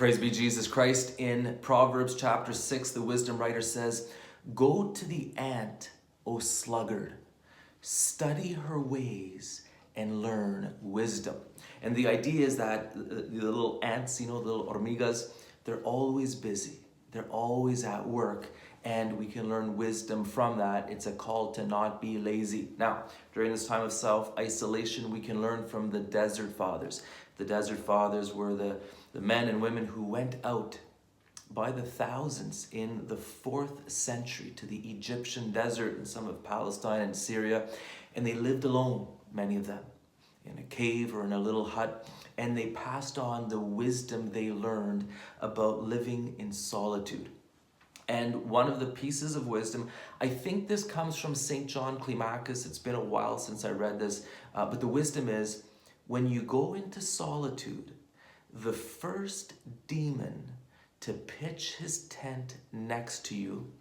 Praise be Jesus Christ. In Proverbs chapter 6, the wisdom writer says, "Go to the ant, O sluggard, study her ways and learn wisdom." And the idea is that the little ants, the little hormigas, they're always busy. They're always at work, and we can learn wisdom from that. It's a call to not be lazy. Now, during this time of self-isolation, we can learn from the desert fathers. The desert fathers were the men and women who went out by the thousands in the 4th century to the Egyptian desert and some of Palestine and Syria, and they lived alone, many of them, in a cave or in a little hut, and they passed on the wisdom they learned about living in solitude. And one of the pieces of wisdom, I think this comes from St. John Climacus. It's been a while since I read this, but the wisdom is, when you go into solitude, the first demon to pitch his tent next to you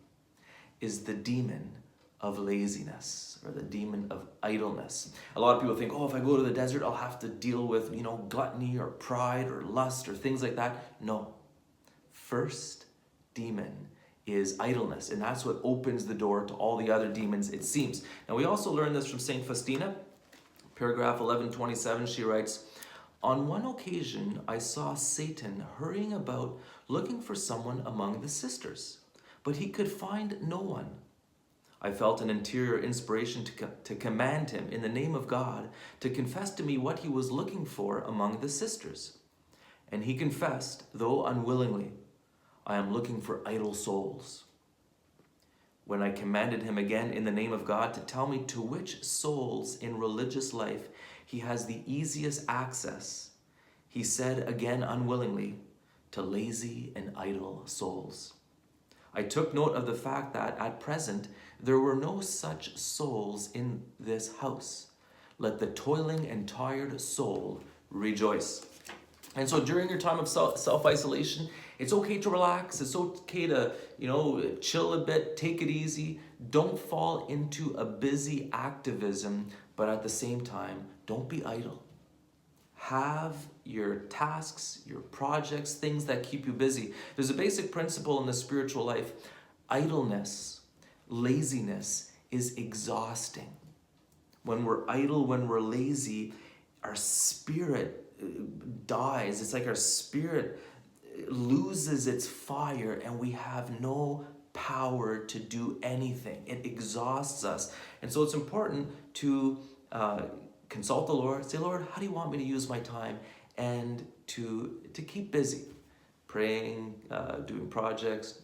is the demon of laziness, or the demon of idleness. A lot of people think, oh, if I go to the desert, I'll have to deal with, gluttony or pride or lust or things like that. No. First demon is idleness, and that's what opens the door to all the other demons, it seems. Now, we also learn this from St. Faustina. Paragraph 1127, she writes, "On one occasion, I saw Satan hurrying about looking for someone among the sisters, but he could find no one. I felt an interior inspiration to command him in the name of God to confess to me what he was looking for among the sisters. And he confessed, though unwillingly, 'I am looking for idle souls.' When I commanded him again in the name of God to tell me to which souls in religious life he has the easiest access, he said again unwillingly, 'To lazy and idle souls.' I took note of the fact that at present there were no such souls in this house. Let the toiling and tired soul rejoice." And so during your time of self-isolation, it's okay to relax. It's okay to, chill a bit, take it easy. Don't fall into a busy activism, but at the same time, don't be idle. Have your tasks, your projects, things that keep you busy. There's a basic principle in the spiritual life. Idleness, laziness is exhausting. When we're idle, when we're lazy, our spirit dies. It's like our spirit loses its fire and we have no power to do anything. It exhausts us. And so it's important to consult the Lord, say, "Lord, how do you want me to use my time?" And to keep busy, praying, doing projects,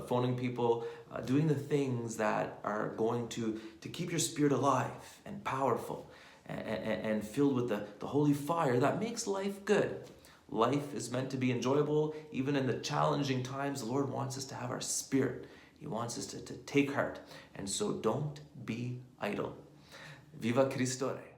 phoning people, doing the things that are going to keep your spirit alive and powerful and filled with the holy fire that makes life good. Life is meant to be enjoyable. Even in the challenging times, the Lord wants us to have our spirit. He wants us to take heart. And so don't be idle. Viva Cristo Rey.